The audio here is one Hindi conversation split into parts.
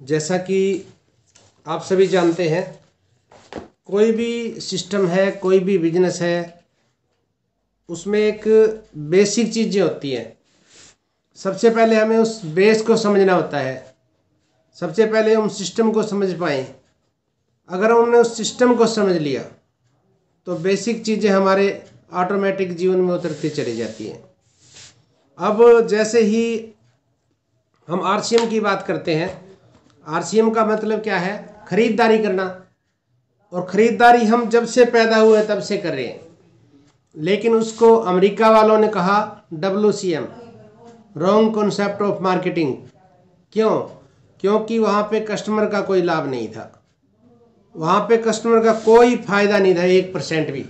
जैसा कि आप सभी जानते हैं, कोई भी सिस्टम है, कोई भी बिजनेस है, उसमें एक बेसिक चीज़ें होती हैं। सबसे पहले हमें उस बेस को समझना होता है। सबसे पहले हम सिस्टम को समझ पाएँ। अगर हमने उस सिस्टम को समझ लिया तो बेसिक चीज़ें हमारे ऑटोमेटिक जीवन में उतरती चली जाती हैं। अब जैसे ही हम आरसीएम की बात करते हैं, आरसीएम का मतलब क्या है? खरीदारी करना। और ख़रीदारी हम जब से पैदा हुए तब से कर रहे हैं, लेकिन उसको अमेरिका वालों ने कहा WCM, wrong concept of marketing. क्यों? क्योंकि वहाँ पे कस्टमर का कोई लाभ नहीं था, वहाँ पे कस्टमर का कोई फ़ायदा नहीं था 1% भी।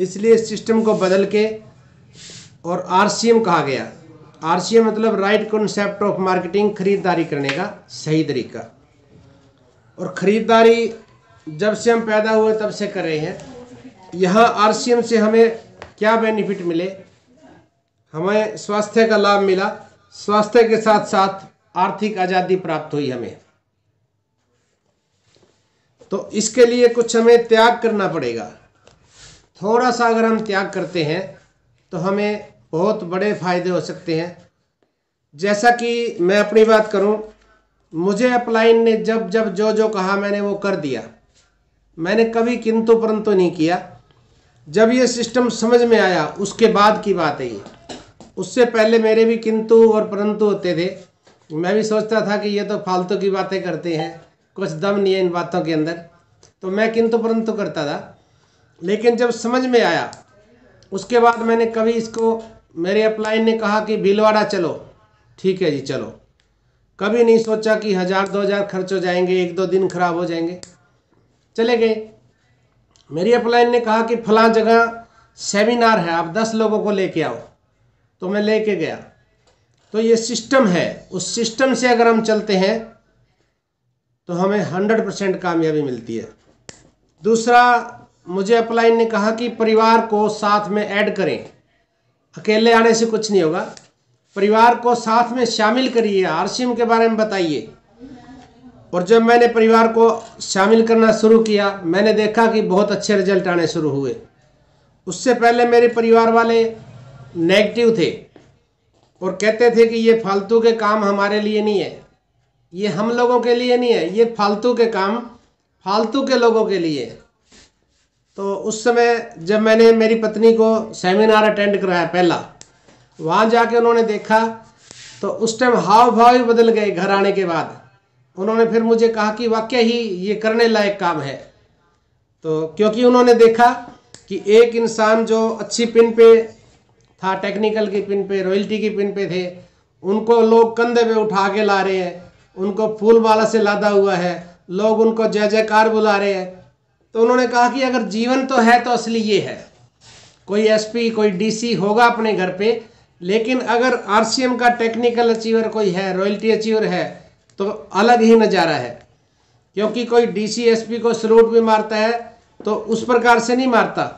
इसलिए सिस्टम को बदल के और आरसीएम कहा गया। आरसीएम मतलब राइट कॉन्सेप्ट ऑफ मार्केटिंग, खरीदारी करने का सही तरीका। और ख़रीदारी जब से हम पैदा हुए तब से कर रहे हैं। यहाँ आरसीएम से हमें क्या बेनिफिट मिले? हमें स्वास्थ्य का लाभ मिला, स्वास्थ्य के साथ साथ आर्थिक आज़ादी प्राप्त हुई हमें। तो इसके लिए कुछ हमें त्याग करना पड़ेगा। थोड़ा सा अगर हम त्याग करते हैं तो हमें बहुत बड़े फायदे हो सकते हैं। जैसा कि मैं अपनी बात करूं, मुझे अपलाइन ने जब जब जो कहा मैंने वो कर दिया। मैंने कभी किंतु परंतु नहीं किया। जब ये सिस्टम समझ में आया उसके बाद की बात है ये। उससे पहले मेरे भी किंतु और परंतु होते थे। मैं भी सोचता था कि ये तो फालतू की बातें करते हैं, कुछ दम नहीं है इन बातों के अंदर, तो मैं किंतु परंतु करता था। लेकिन जब समझ में आया उसके बाद मैंने कभी इसको, मेरे अपलाइन ने कहा कि भीलवाड़ा चलो, ठीक है जी चलो। कभी नहीं सोचा कि 1000-2000 खर्च हो जाएंगे, 1-2 दिन खराब हो जाएंगे। चले गए। मेरी अपलाइन ने कहा कि फलां जगह सेमिनार है, आप 10 लोगों को लेके आओ, तो मैं लेके गया। तो ये सिस्टम है, उस सिस्टम से अगर हम चलते हैं तो हमें 100% कामयाबी मिलती है। दूसरा, मुझे अपलाइन ने कहा कि परिवार को साथ में ऐड करें, अकेले आने से कुछ नहीं होगा, परिवार को साथ में शामिल करिए, आरसीएम के बारे में बताइए। और जब मैंने परिवार को शामिल करना शुरू किया, मैंने देखा कि बहुत अच्छे रिजल्ट आने शुरू हुए। उससे पहले मेरे परिवार वाले नेगेटिव थे और कहते थे कि ये फालतू के काम हमारे लिए नहीं है, ये हम लोगों के लिए नहीं है, ये फालतू के काम फालतू के लोगों के लिए है। तो उस समय जब मैंने मेरी पत्नी को सेमिनार अटेंड कराया पहला, वहाँ जाके उन्होंने देखा तो उस टाइम हाव भाव ही बदल गए। घर आने के बाद उन्होंने फिर मुझे कहा कि वाकई ही ये करने लायक काम है। तो क्योंकि उन्होंने देखा कि एक इंसान जो अच्छी पिन पे था, टेक्निकल की पिन पे, रॉयल्टी की पिन पे थे, उनको लोग कंधे पे उठा के ला रहे हैं, उनको फूल माला से लादा हुआ है, लोग उनको जय जयकार बुला रहे हैं। तो उन्होंने कहा कि अगर जीवन तो है तो असली ये है। कोई एसपी, कोई डीसी होगा अपने घर पे, लेकिन अगर आरसीएम का टेक्निकल अचीवर कोई है, रॉयल्टी अचीवर है, तो अलग ही नज़ारा है। क्योंकि कोई डीसी एसपी को सलूट भी मारता है तो उस प्रकार से नहीं मारता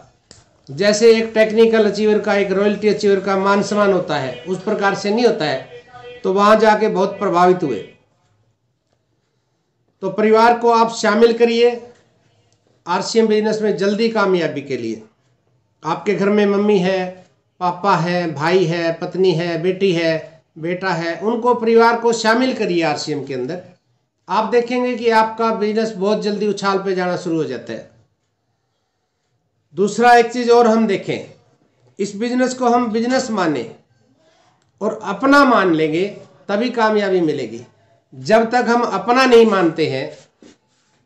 जैसे एक टेक्निकल अचीवर का, एक रॉयल्टी अचीवर का मान सम्मान होता है, उस प्रकार से नहीं होता है। तो वहाँ जाके बहुत प्रभावित हुए। तो परिवार को आप शामिल करिए आरसीएम बिजनेस में जल्दी कामयाबी के लिए। आपके घर में मम्मी है, पापा है, भाई है, पत्नी है, बेटी है, बेटा है, उनको, परिवार को शामिल करिए आरसीएम के अंदर। आप देखेंगे कि आपका बिजनेस बहुत जल्दी उछाल पे जाना शुरू हो जाता है। दूसरा, एक चीज़ और हम देखें, इस बिजनेस को हम बिजनेस माने और अपना मान लेंगे तभी कामयाबी मिलेगी। जब तक हम अपना नहीं मानते हैं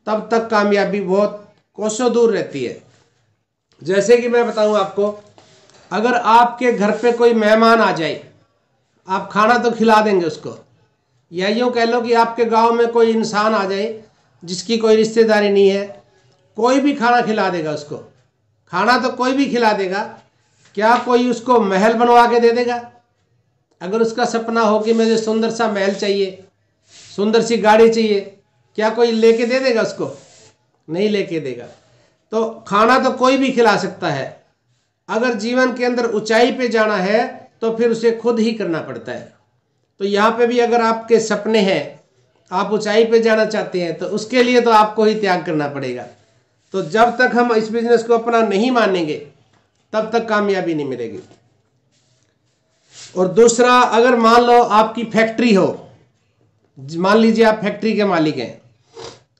तब तक कामयाबी बहुत कोसों दूर रहती है। जैसे कि मैं बताऊं आपको, अगर आपके घर पे कोई मेहमान आ जाए, आप खाना तो खिला देंगे उसको, या यूँ कह लो कि आपके गांव में कोई इंसान आ जाए जिसकी कोई रिश्तेदारी नहीं है, कोई भी खाना खिला देगा उसको। खाना तो कोई भी खिला देगा, क्या कोई उसको महल बनवा के दे देगा? अगर उसका सपना हो कि मुझे सुंदर सा महल चाहिए, सुंदर सी गाड़ी चाहिए, क्या कोई लेके दे देगा उसको? नहीं लेके देगा। तो खाना तो कोई भी खिला सकता है। अगर जीवन के अंदर ऊंचाई पे जाना है तो फिर उसे खुद ही करना पड़ता है। तो यहाँ पे भी अगर आपके सपने हैं आप ऊंचाई पे जाना चाहते हैं, तो उसके लिए तो आपको ही त्याग करना पड़ेगा। तो जब तक हम इस बिजनेस को अपना नहीं मानेंगे तब तक कामयाबी नहीं मिलेगी। और दूसरा, अगर मान लो आपकी फैक्ट्री हो, मान लीजिए आप फैक्ट्री के मालिक हैं,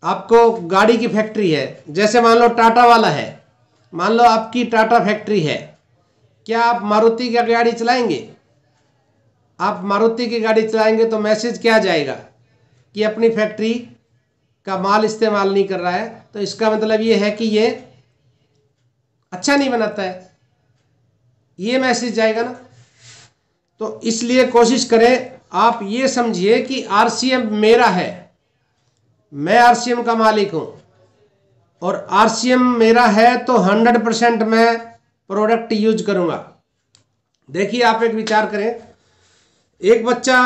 आपको गाड़ी की फैक्ट्री है, जैसे मान लो टाटा वाला है, मान लो आपकी टाटा फैक्ट्री है, क्या आप मारुति की गाड़ी चलाएंगे? आप मारुति की गाड़ी चलाएंगे तो मैसेज क्या जाएगा कि अपनी फैक्ट्री का माल इस्तेमाल नहीं कर रहा है, तो इसका मतलब ये है कि ये अच्छा नहीं बनाता है, ये मैसेज जाएगा ना। तो इसलिए कोशिश करें, आप ये समझिए कि आरसीएम मेरा है, मैं आरसीएम का मालिक हूं, और आरसीएम मेरा है तो 100% मैं प्रोडक्ट यूज करूंगा। देखिए, आप एक विचार करें, एक बच्चा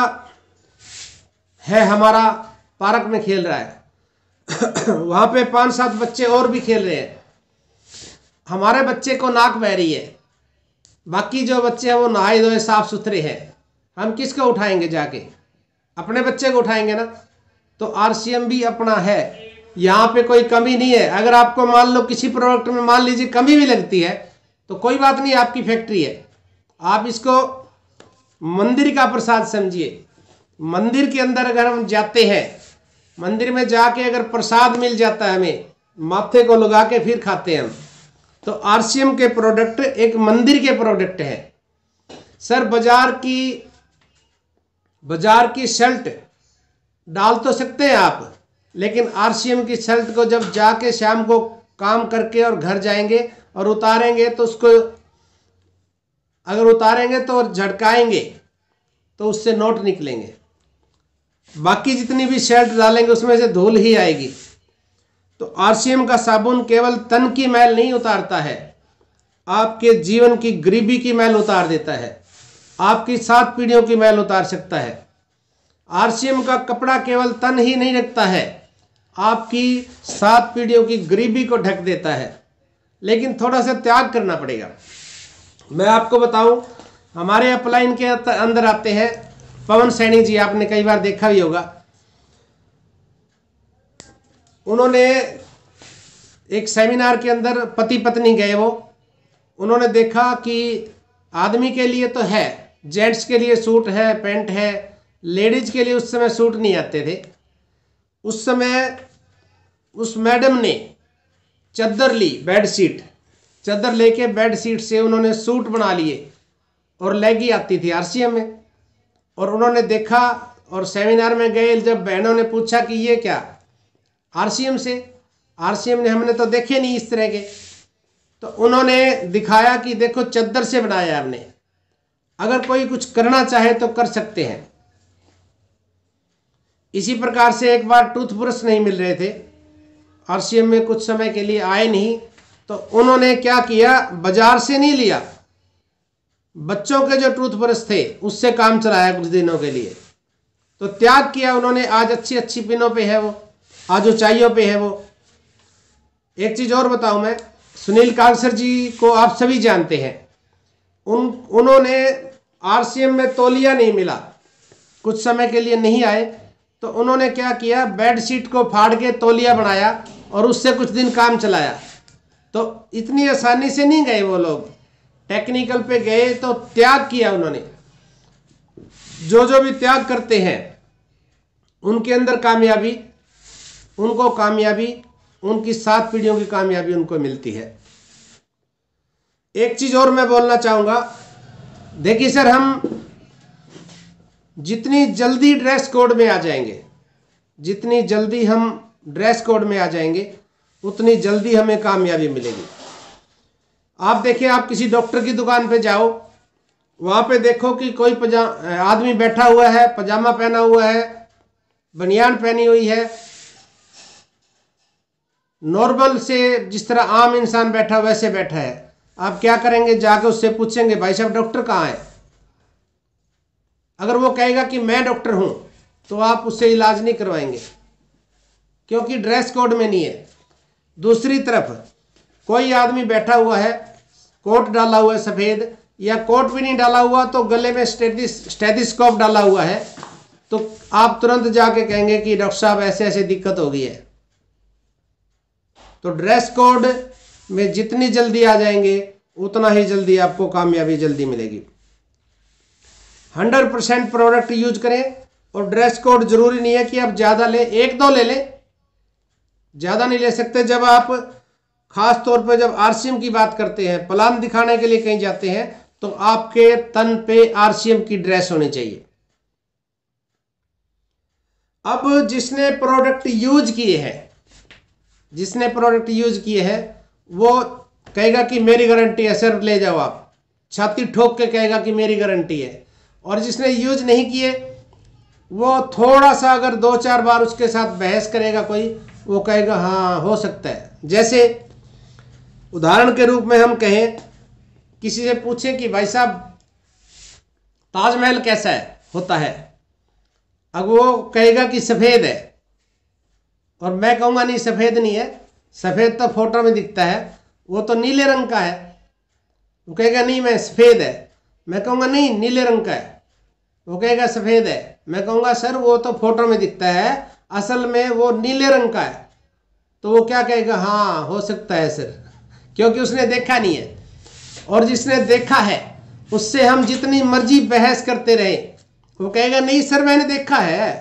है हमारा पार्क में खेल रहा है वहां पे 5-7 बच्चे और भी खेल रहे हैं, हमारे बच्चे को नाक बह रही है, बाकी जो बच्चे हैं वो नहाए धोए साफ सुथरे हैं, हम किसको उठाएंगे? जाके अपने बच्चे को उठाएंगे ना। तो आरसीएम भी अपना है, यहाँ पे कोई कमी नहीं है। अगर आपको मान लो किसी प्रोडक्ट में मान लीजिए कमी भी लगती है तो कोई बात नहीं, आपकी फैक्ट्री है, आप इसको मंदिर का प्रसाद समझिए। मंदिर के अंदर अगर हम जाते हैं, मंदिर में जाके अगर प्रसाद मिल जाता है हमें, माथे को लगा के फिर खाते हैं हम, तो आरसीएम के प्रोडक्ट एक मंदिर के प्रोडक्ट है। सर, बाजार की शर्ट डाल तो सकते हैं आप, लेकिन आरसीएम की शर्ट को जब जाके शाम को काम करके और घर जाएंगे और उतारेंगे, तो उसको अगर उतारेंगे तो झटकाएंगे तो उससे नोट निकलेंगे, बाकी जितनी भी शर्ट डालेंगे उसमें से धूल ही आएगी। तो आरसीएम का साबुन केवल तन की मैल नहीं उतारता है, आपके जीवन की गरीबी की मैल उतार देता है, आपकी 7 पीढ़ियों की मैल उतार सकता है। आरसीएम का कपड़ा केवल तन ही नहीं रखता है, आपकी 7 पीढ़ियों की गरीबी को ढक देता है, लेकिन थोड़ा सा त्याग करना पड़ेगा। मैं आपको बताऊं, हमारे अपलाइन के अंदर आते हैं पवन सैनी जी, आपने कई बार देखा भी होगा। उन्होंने एक सेमिनार के अंदर पति पत्नी गए, उन्होंने देखा कि आदमी के लिए तो है, जेंट्स के लिए सूट है, पैंट है, लेडीज के लिए उस समय सूट नहीं आते थे। उस समय उस मैडम ने चादर ली, बेडशीट, चादर लेके बेडशीट से उन्होंने सूट बना लिए, और लेगी आती थी आरसीएम में। और उन्होंने देखा, और सेमिनार में गए, जब बहनों ने पूछा कि ये क्या, आरसीएम से, आरसीएम ने हमने तो देखे नहीं इस तरह के, तो उन्होंने दिखाया कि देखो चादर से बनाया हमने, अगर कोई कुछ करना चाहे तो कर सकते हैं। इसी प्रकार से एक बार टूथब्रश नहीं मिल रहे थे, आरसीएम में कुछ समय के लिए आए नहीं, तो उन्होंने क्या किया, बाजार से नहीं लिया, बच्चों के जो टूथब्रश थे उससे काम चलाया कुछ दिनों के लिए। तो त्याग किया उन्होंने, आज अच्छी पिनों पे है वो, आज ऊंचाइयों पे है वो। एक चीज और बताऊं मैं, सुनील कागसर जी को आप सभी जानते हैं, उन्होंने आरसीएम में तौलिया नहीं मिला, कुछ समय के लिए नहीं आए, तो उन्होंने क्या किया, बेडशीट को फाड़ के तौलिया बनाया और उससे कुछ दिन काम चलाया। तो इतनी आसानी से नहीं गए वो लोग, टेक्निकल पे गए, तो त्याग किया उन्होंने। जो भी त्याग करते हैं उनके अंदर कामयाबी, उनकी 7 पीढ़ियों की कामयाबी उनको मिलती है। एक चीज और मैं बोलना चाहूंगा, देखिए सर, हम जितनी जल्दी ड्रेस कोड में आ जाएंगे, जितनी जल्दी हम ड्रेस कोड में आ जाएंगे, उतनी जल्दी हमें कामयाबी मिलेगी। आप देखिए, आप किसी डॉक्टर की दुकान पे जाओ, वहां पे देखो कि कोई आदमी बैठा हुआ है, पजामा पहना हुआ है, बनियान पहनी हुई है, नॉर्मल से जिस तरह आम इंसान बैठा वैसे बैठा है। आप क्या करेंगे, जाके उससे पूछेंगे भाई साहब डॉक्टर कहाँ है? अगर वो कहेगा कि मैं डॉक्टर हूं, तो आप उससे इलाज नहीं करवाएंगे, क्योंकि ड्रेस कोड में नहीं है। दूसरी तरफ कोई आदमी बैठा हुआ है, कोट डाला हुआ है सफेद, या कोट भी नहीं डाला हुआ तो गले में स्टेथिस्कोप डाला हुआ है, तो आप तुरंत जाके कहेंगे कि डॉक्टर साहब ऐसे ऐसे दिक्कत हो गई है। तो ड्रेस कोड में जितनी जल्दी आ जाएंगे उतना ही जल्दी आपको कामयाबी जल्दी मिलेगी। 100% प्रोडक्ट यूज करें। और ड्रेस कोड जरूरी नहीं है कि आप ज़्यादा लें, 1-2 ले लें, ज़्यादा नहीं ले सकते। जब आप खास तौर पे जब आरसीएम की बात करते हैं, प्लान दिखाने के लिए कहीं जाते हैं, तो आपके तन पे आरसीएम की ड्रेस होनी चाहिए। अब जिसने प्रोडक्ट यूज किए हैं वो कहेगा कि मेरी गारंटी है सर, ले जाओ आप, छाती ठोक के कहेगा कि मेरी गारंटी है। और जिसने यूज नहीं किए वो थोड़ा सा अगर 2-4 बार उसके साथ बहस करेगा कोई, वो कहेगा हाँ हो सकता है। जैसे उदाहरण के रूप में हम कहें, किसी से पूछें कि भाई साहब ताजमहल कैसा होता है, अब वो कहेगा कि सफ़ेद है, और मैं कहूँगा नहीं सफ़ेद नहीं है, सफ़ेद तो फोटो में दिखता है, वो तो नीले रंग का है। वो कहेगा नहीं मैं सफ़ेद है, मैं कहूँगा नहीं नीले रंग का है, वो कहेगा सफ़ेद है, मैं कहूँगा सर वो तो फोटो में दिखता है, असल में वो नीले रंग का है। तो वो क्या कहेगा, हाँ हो सकता है सर, क्योंकि उसने देखा नहीं है। और जिसने देखा है उससे हम जितनी मर्जी बहस करते रहे, वो कहेगा नहीं सर मैंने देखा है,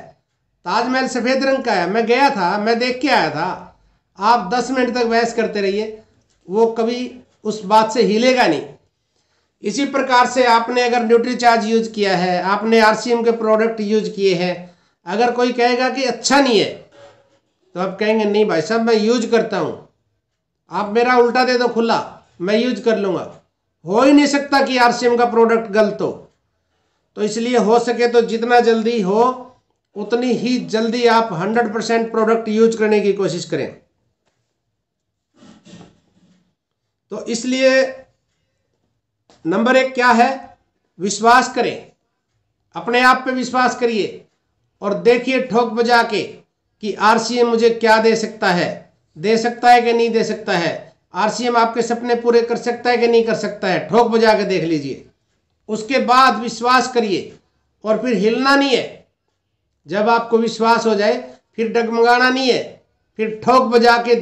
ताजमहल सफ़ेद रंग का है, मैं गया था, मैं देख के आया था। आप 10 मिनट तक बहस करते रहिए, वो कभी उस बात से हिलेगा नहीं। इसी प्रकार से आपने अगर न्यूट्रीचार्ज यूज किया है, आपने आरसीएम के प्रोडक्ट यूज किए हैं, अगर कोई कहेगा कि अच्छा नहीं है, तो आप कहेंगे नहीं भाई साहब मैं यूज करता हूँ, आप मेरा उल्टा दे दो खुला, मैं यूज कर लूँगा। हो ही नहीं सकता कि आरसीएम का प्रोडक्ट गलत हो। तो इसलिए हो सके तो जितना जल्दी हो उतनी ही जल्दी आप 100% प्रोडक्ट यूज करने की कोशिश करें। तो इसलिए नंबर 1 क्या है, विश्वास करें, अपने आप पे विश्वास करिए और देखिए ठोक बजा के कि आरसीएम मुझे क्या दे सकता है कि नहीं दे सकता है, आरसीएम आपके सपने पूरे कर सकता है कि नहीं कर सकता है, ठोक बजा के देख लीजिए। उसके बाद विश्वास करिए और फिर हिलना नहीं है। जब आपको विश्वास हो जाए फिर डगमगाना नहीं है, फिर ठोक बजा के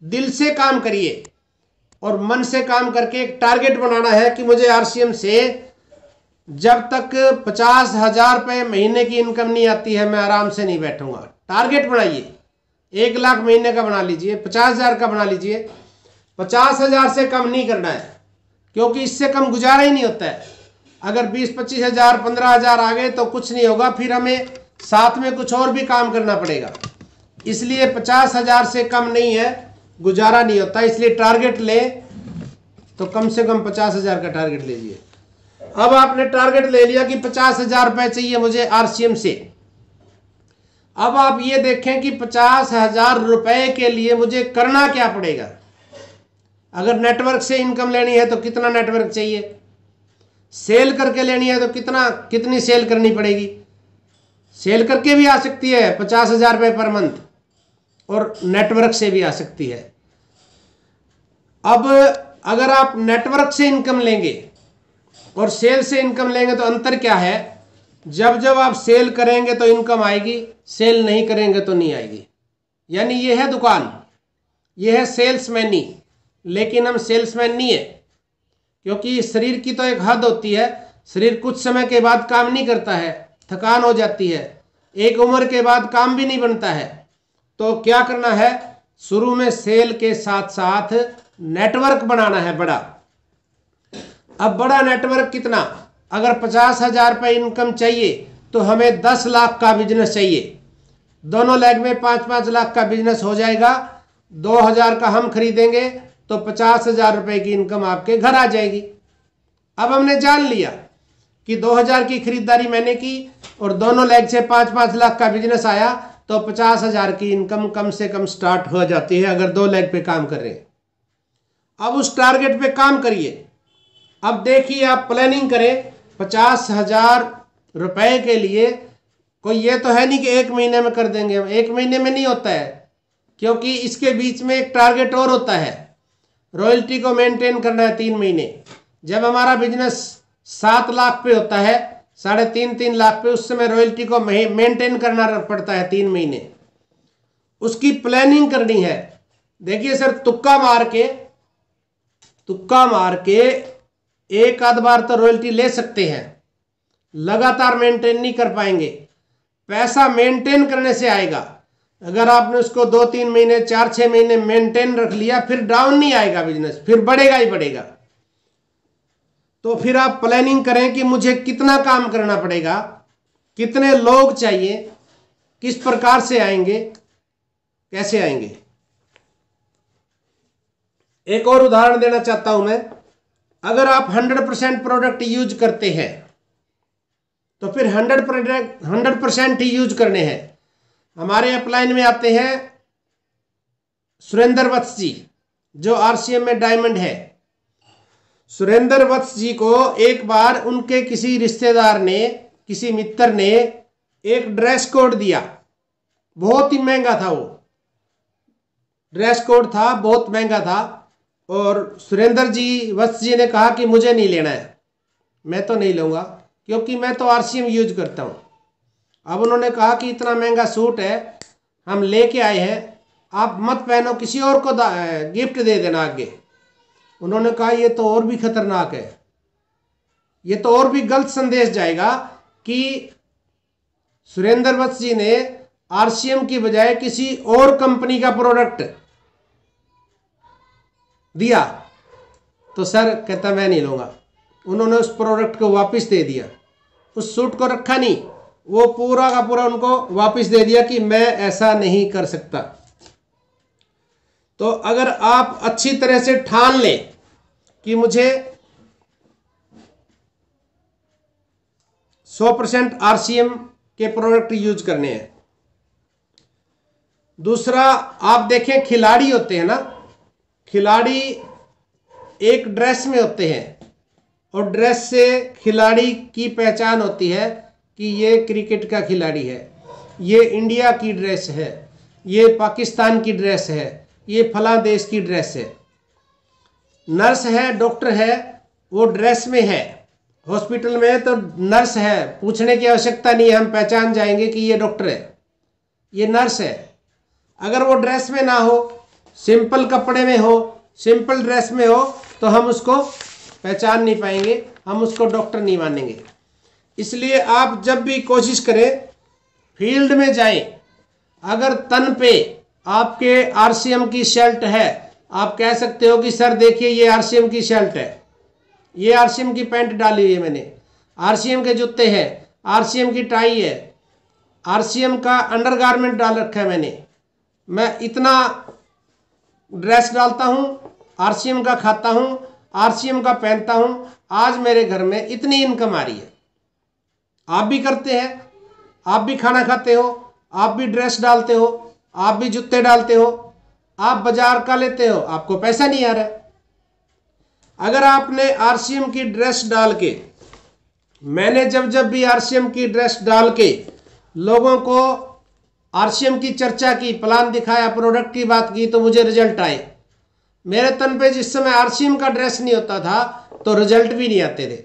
दिल से काम करिए और मन से काम करके एक टारगेट बनाना है कि मुझे आरसीएम से जब तक 50,000 रुपये महीने की इनकम नहीं आती है मैं आराम से नहीं बैठूंगा। टारगेट बनाइए, 1 लाख महीने का बना लीजिए, 50,000 का बना लीजिए, 50,000 से कम नहीं करना है, क्योंकि इससे कम गुजारा ही नहीं होता है। अगर 20-25 हज़ार 15,000 आ गए तो कुछ नहीं होगा, फिर हमें साथ में कुछ और भी काम करना पड़ेगा। इसलिए 50,000 से कम नहीं है, गुजारा नहीं होता। इसलिए टारगेट लें तो कम से कम 50,000 का टारगेट लीजिए। अब आपने टारगेट ले लिया कि 50,000 रुपये चाहिए मुझे आरसीएम से। अब आप ये देखें कि 50,000 रुपये के लिए मुझे करना क्या पड़ेगा। अगर नेटवर्क से इनकम लेनी है तो कितना नेटवर्क चाहिए, सेल करके लेनी है तो कितनी सेल करनी पड़ेगी। सेल करके भी आ सकती है 50,000 रुपये पर मंथ, और नेटवर्क से भी आ सकती है। अब अगर आप नेटवर्क से इनकम लेंगे और सेल से इनकम लेंगे तो अंतर क्या है, जब आप सेल करेंगे तो इनकम आएगी, सेल नहीं करेंगे तो नहीं आएगी। यानी ये है दुकान, ये है सेल्समैनी, लेकिन हम सेल्समैन नहीं है, क्योंकि शरीर की तो एक हद होती है। शरीर कुछ समय के बाद काम नहीं करता है, थकान हो जाती है, एक उम्र के बाद काम भी नहीं बनता है। तो क्या करना है, शुरू में सेल के साथ साथ नेटवर्क बनाना है बड़ा। अब बड़ा नेटवर्क कितना, अगर 50,000 रुपये इनकम चाहिए तो हमें 10 लाख का बिजनेस चाहिए। दोनों लेग में 5-5 लाख का बिजनेस हो जाएगा। 2,000 का हम खरीदेंगे तो 50,000 रुपये की इनकम आपके घर आ जाएगी। अब हमने जान लिया कि 2,000 की खरीदारी मैंने की और दोनों लेग से 5-5 लाख का बिजनेस आया, तो 50,000 की इनकम कम से कम स्टार्ट हो जाती है अगर 2 लेग पे काम कर रहे हैं। अब उस टारगेट पे काम करिए। अब देखिए आप प्लानिंग करें 50,000 रुपये के लिए। कोई ये तो है नहीं कि 1 महीने में कर देंगे हम, 1 महीने में नहीं होता है, क्योंकि इसके बीच में एक टारगेट और होता है, रॉयल्टी को मेंटेन करना है 3 महीने। जब हमारा बिजनेस 7 लाख पे होता है, 3.5 लाख पे, उस समय रॉयल्टी को मेंटेन करना पड़ता है 3 महीने, उसकी प्लानिंग करनी है। देखिए सर, तुक्का मार के एक आध बार तो रॉयल्टी ले सकते हैं, लगातार मेंटेन नहीं कर पाएंगे। पैसा मेंटेन करने से आएगा। अगर आपने उसको 2-3 महीने 4-6 महीने मेंटेन रख लिया, फिर डाउन नहीं आएगा बिजनेस, फिर बढ़ेगा ही बढ़ेगा। तो फिर आप प्लानिंग करें कि मुझे कितना काम करना पड़ेगा, कितने लोग चाहिए, किस प्रकार से आएंगे, कैसे आएंगे। एक और उदाहरण देना चाहता हूं मैं। अगर आप 100% प्रोडक्ट यूज करते हैं तो फिर 100% ही यूज करने हैं। हमारे अपलाइन में आते हैं सुरेंद्र वत्स जी, जो आरसीएम में डायमंड है। सुरेंद्र वत्स जी को एक बार उनके किसी रिश्तेदार ने, किसी मित्र ने एक ड्रेस कोड दिया, बहुत ही महंगा था। वो ड्रेस कोड था, बहुत महंगा था, और सुरेंद्र जी वत्स जी ने कहा कि मुझे नहीं लेना है, मैं तो नहीं लूँगा क्योंकि मैं तो आरसीएम यूज करता हूँ। अब उन्होंने कहा कि इतना महंगा सूट है, हम लेके आए हैं, आप मत पहनो, किसी और को गिफ्ट दे देना आगे। उन्होंने कहा ये तो और भी खतरनाक है, ये तो और भी गलत संदेश जाएगा कि सुरेंद्र वत्स जी ने आरसीएम की बजाय किसी और कंपनी का प्रोडक्ट दिया। तो सर कहता मैं नहीं लूँगा। उन्होंने उस प्रोडक्ट को वापस दे दिया, उस सूट को रखा नहीं, वो पूरा का पूरा उनको वापस दे दिया कि मैं ऐसा नहीं कर सकता। तो अगर आप अच्छी तरह से ठान लें कि मुझे 100% आरसीएम के प्रोडक्ट यूज करने हैं। दूसरा, आप देखें खिलाड़ी होते हैं ना, खिलाड़ी एक ड्रेस में होते हैं और ड्रेस से खिलाड़ी की पहचान होती है कि ये क्रिकेट का खिलाड़ी है, ये इंडिया की ड्रेस है, ये पाकिस्तान की ड्रेस है, ये फला देश की ड्रेस है। नर्स है, डॉक्टर है, वो ड्रेस में है, हॉस्पिटल में है तो नर्स है, पूछने की आवश्यकता नहीं है, हम पहचान जाएंगे कि ये डॉक्टर है, ये नर्स है। अगर वो ड्रेस में ना हो, सिंपल कपड़े में हो, सिंपल ड्रेस में हो, तो हम उसको पहचान नहीं पाएंगे, हम उसको डॉक्टर नहीं मानेंगे। इसलिए आप जब भी कोशिश करें, फील्ड में जाएं, अगर तन पे आपके आरसीएम की शर्ट है, आप कह सकते हो कि सर देखिए ये आरसीएम की शर्ट है, ये आरसीएम की पैंट डाली हुई है मैंने, आरसीएम के जूते हैं, आरसीएम की टाई है, आरसीएम का अंडरगारमेंट डाल रखा है मैं इतना ड्रेस डालता हूँ, आरसीएम का खाता हूँ, आरसीएम का पहनता हूँ, आज मेरे घर में इतनी इनकम आ रही है। आप भी करते हैं, आप भी खाना खाते हो, आप भी ड्रेस डालते हो, आप भी जूते डालते हो, आप बाजार का लेते हो, आपको पैसा नहीं आ रहा है। अगर आपने आरसीएम की ड्रेस डाल के, मैंने जब भी आरसीएम की ड्रेस डाल के लोगों को आरसीएम की चर्चा की, प्लान दिखाया, प्रोडक्ट की बात की, तो मुझे रिजल्ट आए। मेरे तन पे जिस समय आरसीएम का ड्रेस नहीं होता था तो रिजल्ट भी नहीं आते थे,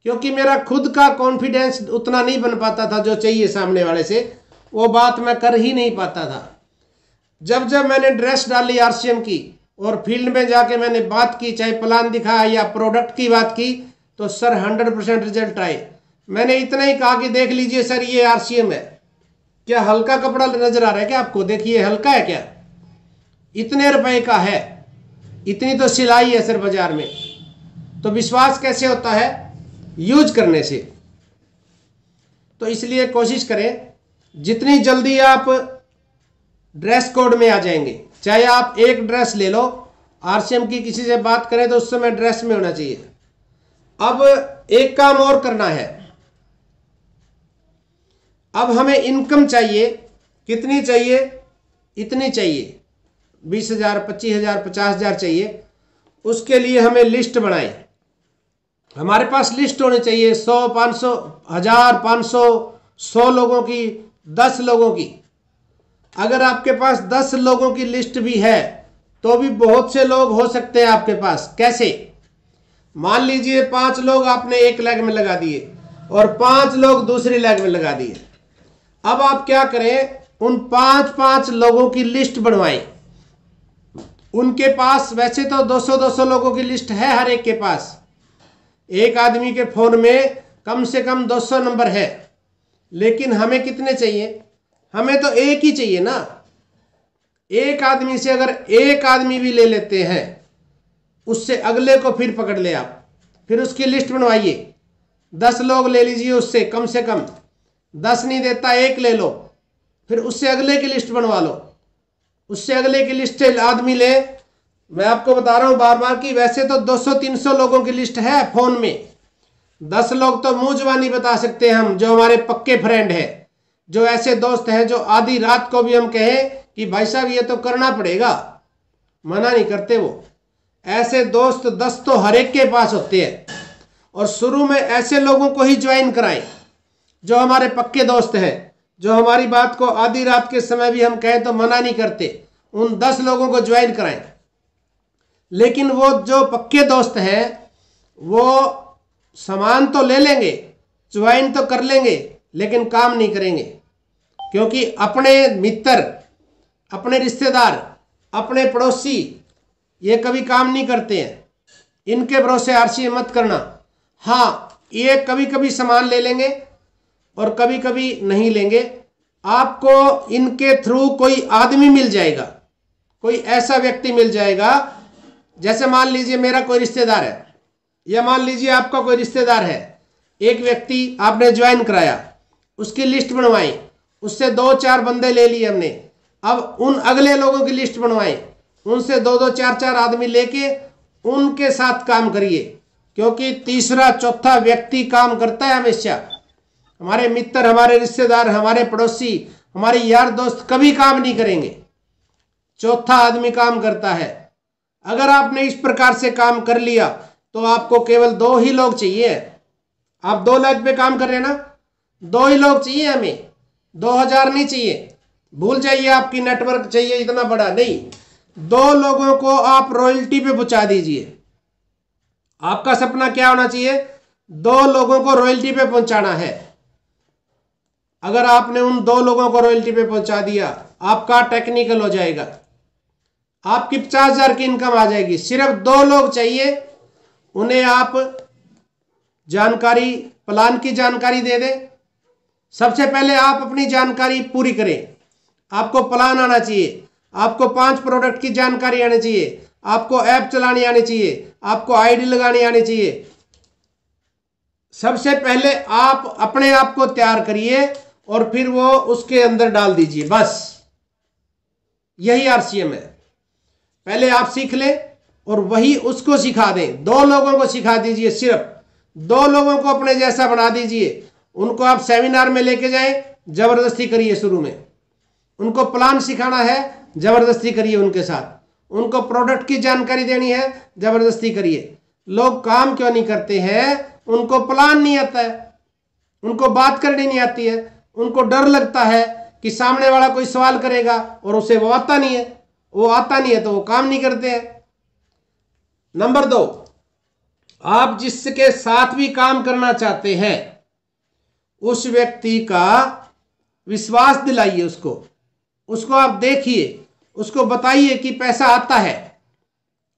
क्योंकि मेरा खुद का कॉन्फिडेंस उतना नहीं बन पाता था जो चाहिए सामने वाले से, वो बात मैं कर ही नहीं पाता था। जब मैंने ड्रेस डाली आरसीएम की और फील्ड में जाके मैंने बात की, चाहे प्लान दिखाया या प्रोडक्ट की बात की, तो सर 100% रिजल्ट आए। मैंने इतना ही कहा कि देख लीजिए सर ये आरसीएम है, क्या हल्का कपड़ा नजर आ रहा है क्या आपको? देखिए हल्का है क्या, इतने रुपए का है, इतनी तो सिलाई है सर बाजार में। तो विश्वास कैसे होता है? यूज करने से। तो इसलिए कोशिश करें जितनी जल्दी आप ड्रेस कोड में आ जाएंगे, चाहे आप एक ड्रेस ले लो, आरसीएम की किसी से बात करें तो उस समय ड्रेस में होना चाहिए। अब एक काम और करना है, अब हमें इनकम चाहिए, कितनी चाहिए? इतनी चाहिए, 20,000, 25,000, 50,000 चाहिए। उसके लिए हमें लिस्ट बनाएं, हमारे पास लिस्ट होनी चाहिए 100, 500, 1000, 500, 100 लोगों की, 10 लोगों की। अगर आपके पास 10 लोगों की लिस्ट भी है तो भी बहुत से लोग हो सकते हैं आपके पास। कैसे? मान लीजिए 5 लोग आपने एक लेग में लगा दिए और 5 लोग दूसरी लेग में लगा दिए। अब आप क्या करें, उन 5-5 लोगों की लिस्ट बनवाएं। उनके पास वैसे तो 200-200 लोगों की लिस्ट है हर एक के पास। एक आदमी के फोन में कम से कम 200 नंबर है, लेकिन हमें कितने चाहिए? हमें तो एक ही चाहिए ना। एक आदमी से अगर एक आदमी भी ले लेते हैं, उससे अगले को फिर पकड़ ले आप, फिर उसकी लिस्ट बनवाइए। 10 लोग ले लीजिए उससे, कम से कम 10 नहीं देता 1 ले लो, फिर उससे अगले की लिस्ट बनवा लो, उससे अगले की लिस्ट आदमी ले। मैं आपको बता रहा हूं बार बार कि वैसे तो 200-300 लोगों की लिस्ट है फोन में। 10 लोग तो मुंह जुबानी बता सकते हैं हम, जो हमारे पक्के फ्रेंड है, जो ऐसे दोस्त हैं जो आधी रात को भी हम कहें कि भाई साहब ये तो करना पड़ेगा, मना नहीं करते वो। ऐसे दोस्त 10 तो हर एक के पास होते हैं। और शुरू में ऐसे लोगों को ही ज्वाइन कराएं जो हमारे पक्के दोस्त हैं, जो हमारी बात को आधी रात के समय भी हम कहें तो मना नहीं करते। उन 10 लोगों को ज्वाइन कराएं। लेकिन वो जो पक्के दोस्त हैं वो सामान तो ले लेंगे, ज्वाइन तो कर लेंगे, लेकिन काम नहीं करेंगे। क्योंकि अपने मित्र, अपने रिश्तेदार, अपने पड़ोसी ये कभी काम नहीं करते हैं। इनके भरोसे आरसी मत करना। हाँ, ये कभी कभी सामान ले लेंगे और कभी कभी नहीं लेंगे। आपको इनके थ्रू कोई आदमी मिल जाएगा, कोई ऐसा व्यक्ति मिल जाएगा। जैसे मान लीजिए मेरा कोई रिश्तेदार है, या मान लीजिए आपका कोई रिश्तेदार है, एक व्यक्ति आपने ज्वाइन कराया, उसकी लिस्ट बनवाई, उससे 2-4 बंदे ले लिए हमने। अब उन अगले लोगों की लिस्ट बनवाएं, उनसे 2-2, 4-4 आदमी लेके उनके साथ काम करिए। क्योंकि तीसरा चौथा व्यक्ति काम करता है हमेशा। हमारे मित्र, हमारे रिश्तेदार, हमारे पड़ोसी, हमारे यार दोस्त कभी काम नहीं करेंगे, चौथा आदमी काम करता है। अगर आपने इस प्रकार से काम कर लिया तो आपको केवल 2 ही लोग चाहिए। आप 2 लाख पे काम कर रहे हैं ना, 2 ही लोग चाहिए हमें, 2000 नहीं चाहिए। भूल जाइए आपकी नेटवर्क चाहिए इतना बड़ा नहीं। 2 लोगों को आप रॉयल्टी पे पहुंचा दीजिए। आपका सपना क्या होना चाहिए? 2 लोगों को रॉयल्टी पे पहुंचाना है। अगर आपने उन 2 लोगों को रॉयल्टी पे पहुंचा दिया, आपका टेक्निकल हो जाएगा, आपकी 50,000 की इनकम आ जाएगी। सिर्फ 2 लोग चाहिए, उन्हें आप जानकारी, प्लान की जानकारी दे दें। सबसे पहले आप अपनी जानकारी पूरी करें। आपको प्लान आना चाहिए, आपको 5 प्रोडक्ट की जानकारी आनी चाहिए, आपको ऐप चलानी आनी चाहिए, आपको आईडी लगानी आनी चाहिए। सबसे पहले आप अपने आप को तैयार करिए और फिर वो उसके अंदर डाल दीजिए। बस यही आरसीएम है। पहले आप सीख लें और वही उसको सिखा दें। 2 लोगों को सिखा दीजिए, सिर्फ 2 लोगों को अपने जैसा बना दीजिए। उनको आप सेमिनार में लेके जाएं, जबरदस्ती करिए। शुरू में उनको प्लान सिखाना है, जबरदस्ती करिए उनके साथ। उनको प्रोडक्ट की जानकारी देनी है, जबरदस्ती करिए। लोग काम क्यों नहीं करते हैं? उनको प्लान नहीं आता है, उनको बात करनी नहीं आती है, उनको डर लगता है कि सामने वाला कोई सवाल करेगा और उसे वो आता नहीं है। वो आता नहीं है तो वो काम नहीं करते हैं। नंबर 2, आप जिसके साथ भी काम करना चाहते हैं उस व्यक्ति का विश्वास दिलाइए। उसको आप देखिए, उसको बताइए कि पैसा आता है।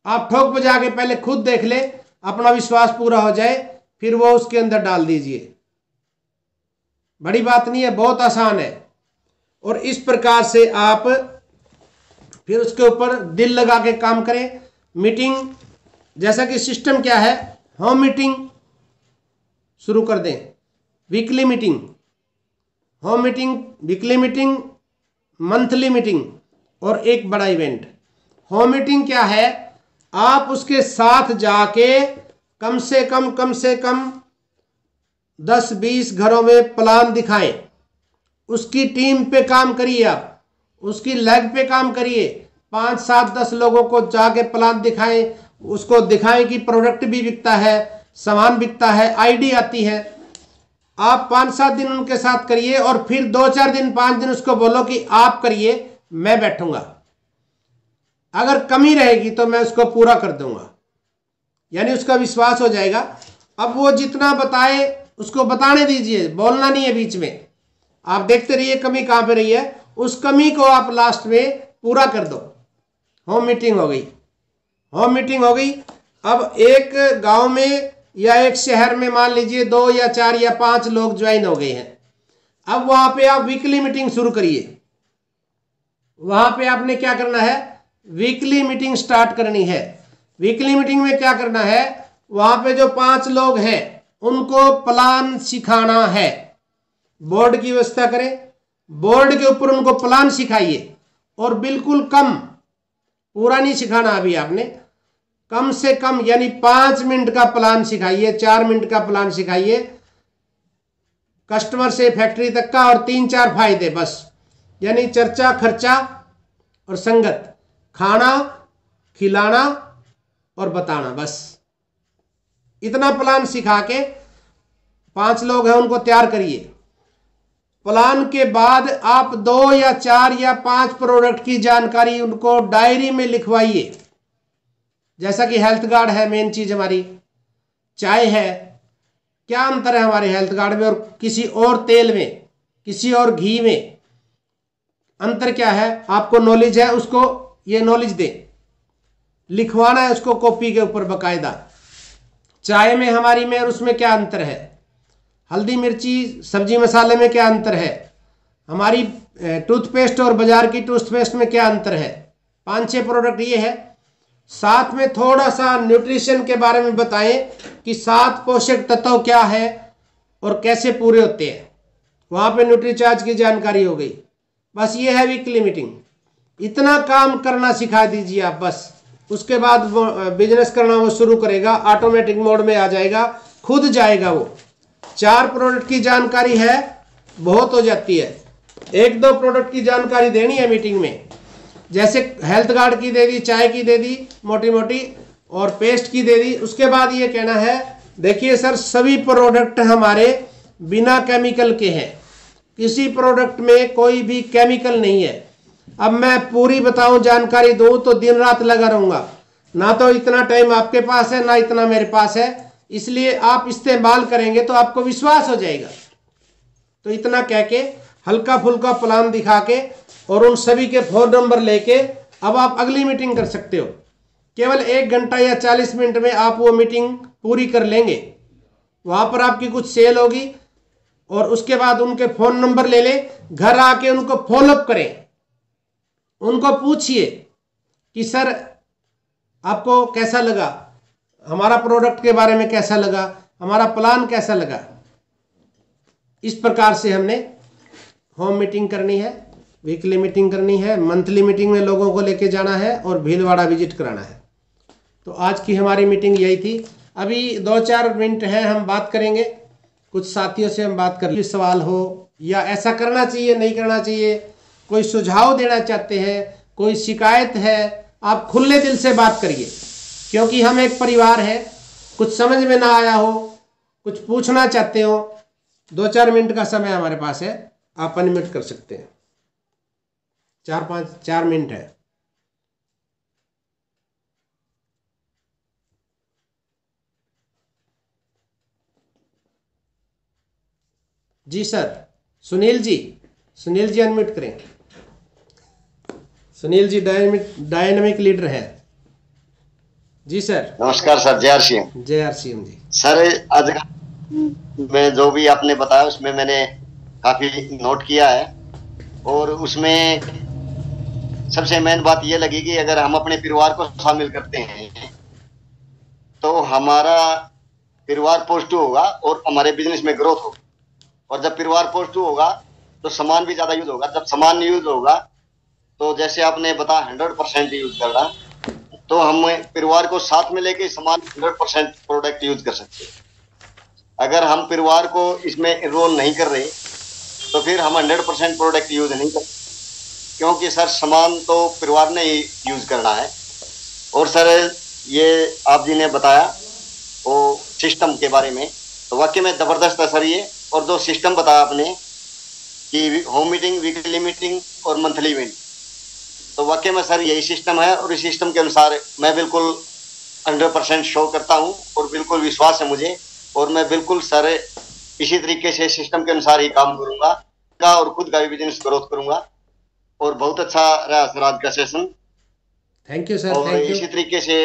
आप ठोक बजा के पहले खुद देख ले, अपना विश्वास पूरा हो जाए, फिर वो उसके अंदर डाल दीजिए। बड़ी बात नहीं है, बहुत आसान है। और इस प्रकार से आप फिर उसके ऊपर दिल लगा के काम करें। मीटिंग, जैसा कि सिस्टम क्या है, होम मीटिंग शुरू कर दें, weekly meeting, home meeting, weekly meeting, monthly meeting और एक बड़ा इवेंट। होम मीटिंग क्या है? आप उसके साथ जाके कम से कम 10-20 घरों में प्लान दिखाएं। उसकी टीम पे काम करिए, आप उसकी लेग पे काम करिए। 5-7-10 लोगों को जाके प्लान दिखाएं, उसको दिखाएं कि प्रोडक्ट भी बिकता है, सामान बिकता है, आईडी आती है। आप 5-7 दिन उनके साथ करिए और फिर 2-4 दिन, 5 दिन उसको बोलो कि आप करिए, मैं बैठूंगा। अगर कमी रहेगी तो मैं उसको पूरा कर दूंगा, यानी उसका विश्वास हो जाएगा। अब वो जितना बताए उसको बताने दीजिए, बोलना नहीं है बीच में। आप देखते रहिए कमी कहाँ पे रही है, उस कमी को आप लास्ट में पूरा कर दो। होम मीटिंग हो गई, होम मीटिंग हो गई। अब एक गांव में या एक शहर में मान लीजिए 2 या 4 या 5 लोग ज्वाइन हो गए हैं। अब वहां पे आप वीकली मीटिंग शुरू करिए। वहां पे आपने क्या करना है, वीकली मीटिंग स्टार्ट करनी है। वीकली मीटिंग में क्या करना है, वहां पे जो 5 लोग हैं उनको प्लान सिखाना है। बोर्ड की व्यवस्था करें, बोर्ड के ऊपर उनको प्लान सिखाइए और बिल्कुल कम, पूरा नहीं सिखाना अभी आपने, कम से कम यानी 5 मिनट का प्लान सिखाइए, 4 मिनट का प्लान सिखाइए, कस्टमर से फैक्ट्री तक का, और 3-4 फायदे बस, यानी चर्चा, खर्चा और संगत, खाना, खिलाना और बताना, बस इतना प्लान सिखा के 5 लोग हैं उनको तैयार करिए। प्लान के बाद आप 2 या 4 या 5 प्रोडक्ट की जानकारी उनको डायरी में लिखवाइए। जैसा कि हेल्थ गार्ड है, मेन चीज हमारी चाय है, क्या अंतर है हमारे हेल्थ गार्ड में और किसी और तेल में, किसी और घी में, अंतर क्या है, आपको नॉलेज है, उसको ये नॉलेज दे, लिखवाना है उसको कॉपी के ऊपर बकायदा। चाय में हमारी में और उसमें क्या अंतर है, हल्दी मिर्ची सब्जी मसाले में क्या अंतर है, हमारी टूथपेस्ट और बाजार की टूथपेस्ट में क्या अंतर है, 5-6 प्रोडक्ट ये है। साथ में थोड़ा सा न्यूट्रिशन के बारे में बताएं कि 7 पोषक तत्व क्या है और कैसे पूरे होते हैं, वहां पे न्यूट्रीचार्ज की जानकारी हो गई। बस ये है वीकली मीटिंग, इतना काम करना सिखा दीजिए आप बस। उसके बाद वो बिजनेस करना वो शुरू करेगा, ऑटोमेटिक मोड में आ जाएगा, खुद जाएगा वो। 4 प्रोडक्ट की जानकारी है, बहुत हो जाती है। 1-2 प्रोडक्ट की जानकारी देनी है मीटिंग में, जैसे हेल्थ गार्ड की दे दी, चाय की दे दी मोटी मोटी, और पेस्ट की दे दी। उसके बाद ये कहना है, देखिए सर सभी प्रोडक्ट हमारे बिना केमिकल के हैं, किसी प्रोडक्ट में कोई भी केमिकल नहीं है। अब मैं पूरी बताऊं, जानकारी दूं तो दिन रात लगा रहूंगा, ना तो इतना टाइम आपके पास है ना इतना मेरे पास है, इसलिए आप इस्तेमाल करेंगे तो आपको विश्वास हो जाएगा। तो इतना कह के हल्का फुल्का प्लान दिखा के और उन सभी के फोन नंबर लेके अब आप अगली मीटिंग कर सकते हो। केवल 1 घंटा या 40 मिनट में आप वो मीटिंग पूरी कर लेंगे। वहां पर आपकी कुछ सेल होगी और उसके बाद उनके फोन नंबर ले ले, घर आके उनको फॉलोअप करें, उनको पूछिए कि सर आपको कैसा लगा, हमारा प्रोडक्ट के बारे में कैसा लगा, हमारा प्लान कैसा लगा। इस प्रकार से हमने होम मीटिंग करनी है, वीकली मीटिंग करनी है, मंथली मीटिंग में लोगों को लेके जाना है और भीलवाड़ा विजिट कराना है। तो आज की हमारी मीटिंग यही थी। अभी 2-4 मिनट है, हम बात करेंगे, कुछ साथियों से हम बात कर, सवाल हो या ऐसा करना चाहिए नहीं करना चाहिए, कोई सुझाव देना चाहते हैं, कोई शिकायत है, आप खुले दिल से बात करिए, क्योंकि हम एक परिवार है। कुछ समझ में ना आया हो, कुछ पूछना चाहते हो, 2-4 मिनट का समय हमारे पास है, आप अनम्यूट कर सकते हैं। 4 मिनट है। जी सर, सुनील जी अनम्यूट करें। सुनील जी डायनामिक लीडर है। जी सर। नमस्कार सर, जय R C M ji. Sir आज मैं जो भी आपने बताया उसमें मैंने काफी नोट किया है, और उसमें सबसे मेन बात ये लगी कि अगर हम अपने परिवार को शामिल करते हैं तो हमारा परिवार पॉजिटिव होगा और हमारे बिजनेस में ग्रोथ होगी। और जब परिवार पॉजिटिव होगा तो सामान भी ज्यादा यूज होगा। जब सामान यूज होगा तो जैसे आपने बताया 100% यूज करना, तो हम परिवार को साथ में लेके सामान 100% प्रोडक्ट यूज कर सकते हैं। अगर हम परिवार को इसमें इन्वॉल्व नहीं कर रहे तो फिर हम 100% प्रोडक्ट यूज नहीं कर, क्योंकि सर सामान तो परिवार ने ही यूज करना है। और सर ये आप जी ने बताया वो सिस्टम के बारे में, तो वाकई में जबरदस्त है सर ये। और जो सिस्टम बताया आपने कि होम मीटिंग, वीकली मीटिंग और मंथली मीटिंग, तो वाकई में सर यही सिस्टम है, और इस सिस्टम के अनुसार मैं बिल्कुल 100% शो करता हूँ और बिल्कुल विश्वास है मुझे। और मैं बिल्कुल सर इसी तरीके से सिस्टम के अनुसार ही काम करूंगा और खुद का भी बिजनेस ग्रोथ करूंगा। और बहुत अच्छा रहा सर आज का सेशन। थैंक यू सर, और थैंक यू। इसी तरीके से